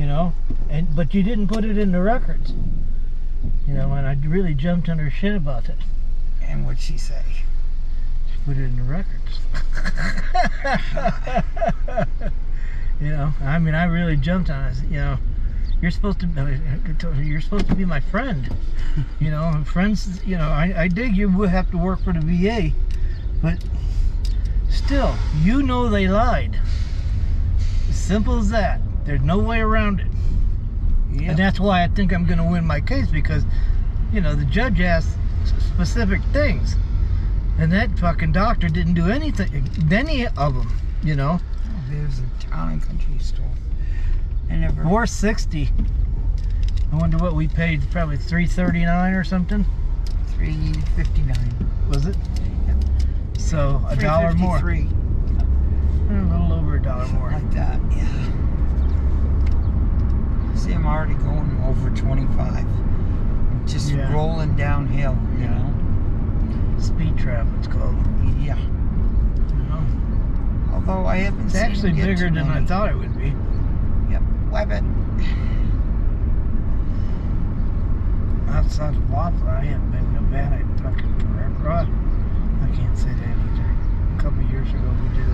you know, but you didn't put it in the records, you know, and I really jumped on her shit about it. And what'd she say? She put it in the records. You know, I mean, I really jumped on it. You know, you're supposed to be my friend. You know, friends. You know, I dig you would have to work for the VA, but still, you know they lied. As simple as that. There's no way around it. Yep. And that's why I think I'm going to win my case, because, you know, the judge asked specific things, and that fucking doctor didn't do any of them. You know. There's a town and country store. I never. $4.60. I wonder what we paid. Probably $3.39 or something. $3.59. Was it? Yep. So $1 more. $3.53. A little over $1 more. Like that, yeah. See, I'm already going over 25. I'm just rolling downhill, you know. Speed trap, it's called. Yeah. You know? Although I haven't It's seen actually it get bigger too than many. I thought it would be. Yep. Webbit. Outside of Waffle, I haven't been to Nevada in fucking forever. I can't say that either. A couple of years ago, we did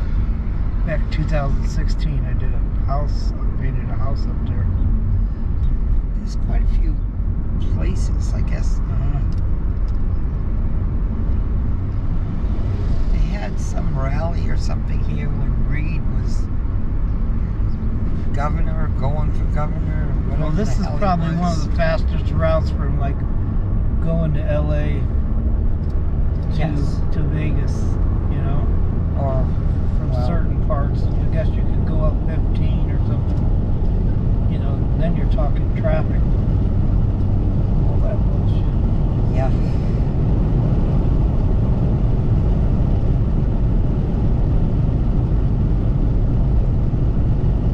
back in 2016, I did a house, painted a house up there. There's quite a few places, I guess. They had some rally or something here when Reed was governor, or going for governor, or whatever. Well, this the is hell he probably one was. of the fastest routes from like going to LA to Vegas, you know, Or from certain parts. I guess you could go up 15 or something, you know, then you're talking traffic, all that bullshit. yeah.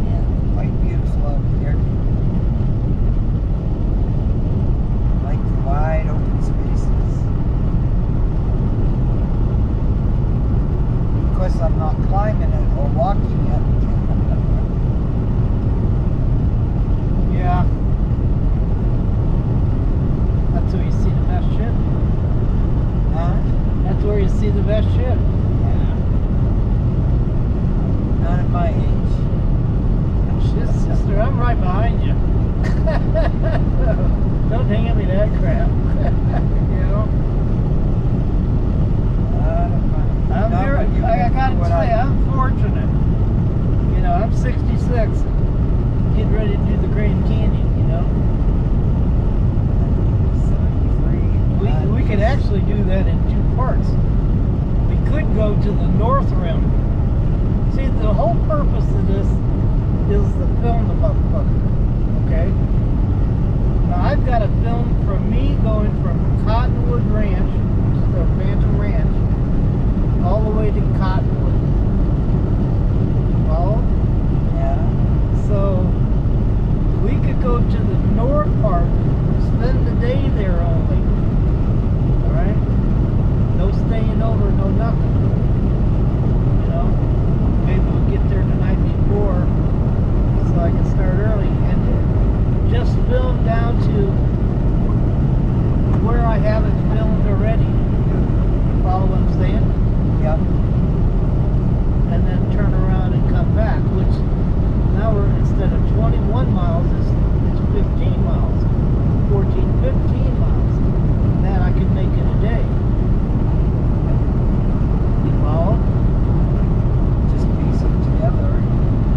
Yeah, quite beautiful out here. Like the wide open spaces. Of course, I'm not climbing it or walking it. Yeah. That's where you see the best shit. Huh? That's where you see the best shit. Yeah. Not at my age. Shit, sister, I'm right behind you. Don't hand me that crap. You know? I gotta tell you, I'm fortunate. You know, I'm 66, getting ready to do the Grand Canyon, you know? We could actually do that in 2 parts. We could go to the North Rim. See, the whole purpose of this is to film the motherfucker, okay? Now, I've got a film from me going from Cottonwood Ranch, or Phantom Ranch, all the way to Cottonwood. Follow? Yeah. So we could go to the north part, spend the day there only. Alright? No staying over, no nothing. You know? Maybe we'll get there the night before so I can start early and just film down to where I have it filmed already. Follow what I'm saying? Yep. And then turn around and come back, which now we're, instead of 21 miles, it's 15 miles, 14, 15 miles. And that I could make in a day. You follow? Just piece them together.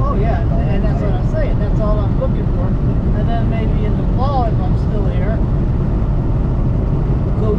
Oh yeah, and that's what I'm saying. That's all I'm looking for. And then maybe in the fall, if I'm still here, go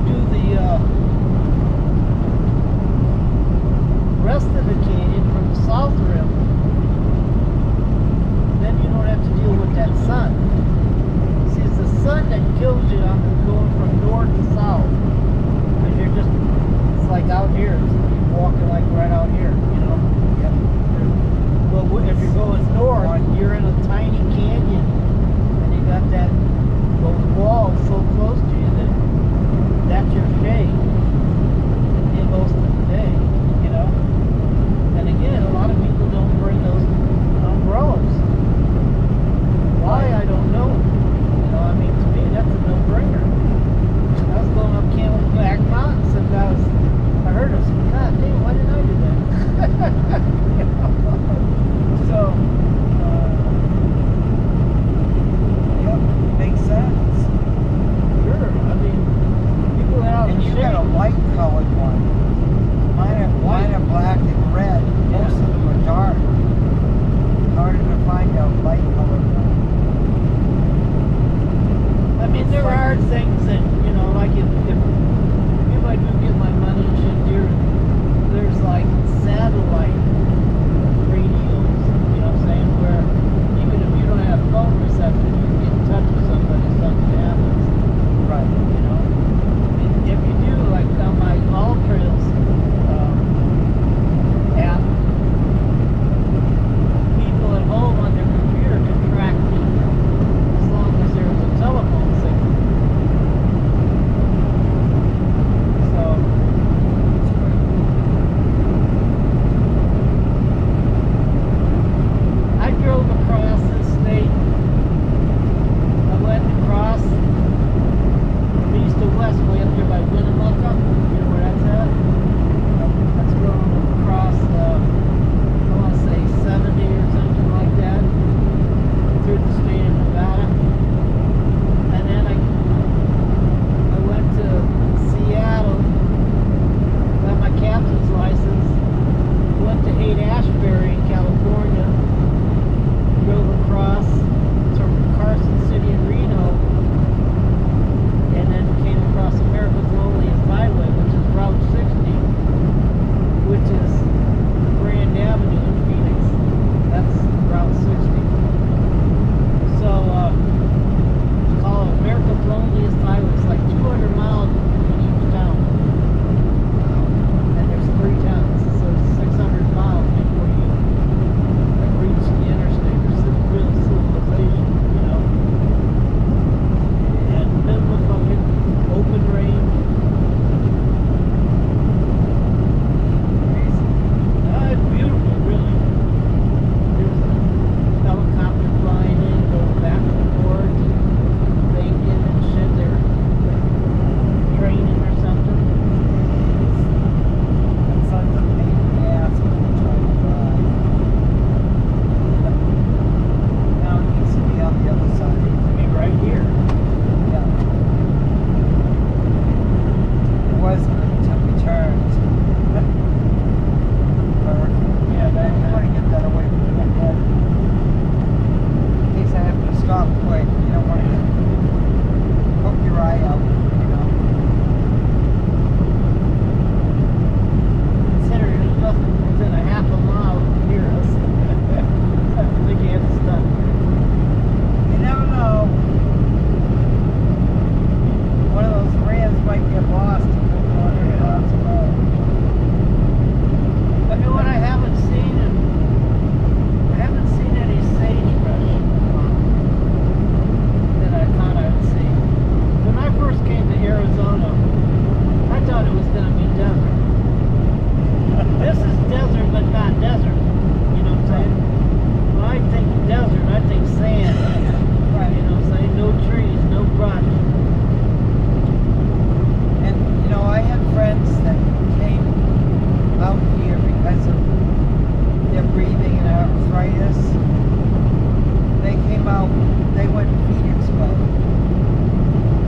they went to Phoenixville.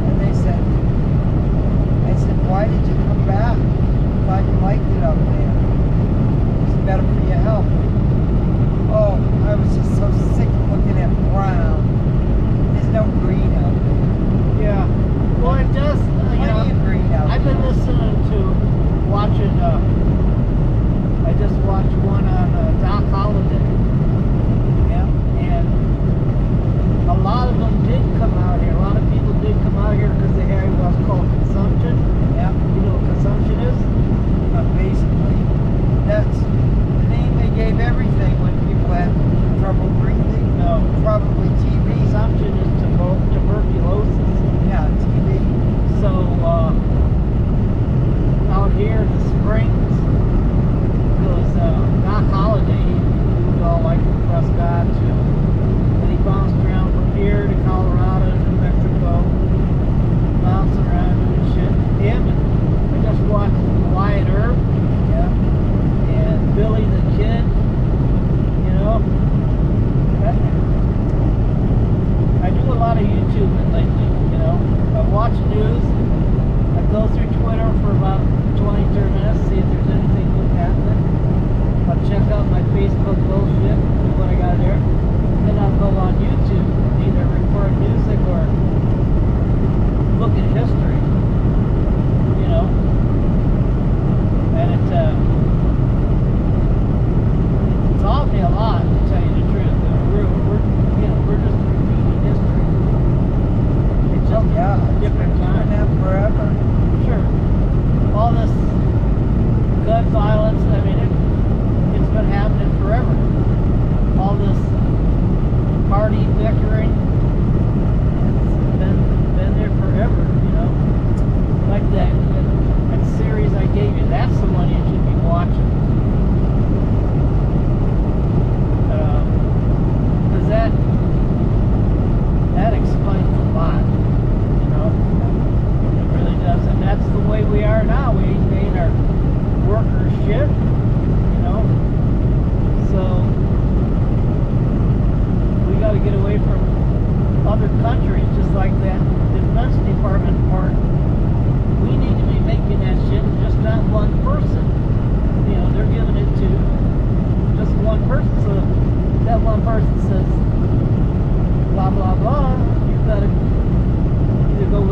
And they said, I said, why did you come back? Thought you liked it up there. It's better for your health. Oh, I was just so sick of looking at brown. There's no green out there. Yeah. Well, it does. Plenty of green out I've been there. listening to, watching. I just watched one on Doc Holliday, Yeah. and a lot of them did come out here. A lot of people did come out here because they had what's called consumption. Yeah. You know what consumption is? Basically, that's the name they gave everything when people had trouble breathing. No. Probably TB. Consumption is tuberculosis. Yeah, TB. So out here in the springs, because Doc Holliday, he moved all like from Prescott to, and he bounced around from here to Colorado to New Mexico, bouncing around doing shit. Him and I just watched Wyatt Earp Yeah. and Billy the Kid, you know. I do a lot of YouTubing lately, you know. I watch news. I go through Twitter for about 20, 30 minutes, see if there's anything good happening. I'll check out my Facebook bullshit, see what I got there. Then I'll go on YouTube and either record music or look at history, you know. And it taught me a lot, to tell you the truth. We're just repeating history. It's just Oh, yeah. It's different been time. doing that forever. Sure. All this gun violence, I mean, it's been happening forever. All this party bickering, it's been there forever, you know. Like that series I gave you, that's the one you should be watching. Because that explains a lot, you know. It really does, and that's the way we are now. We made our workers shit.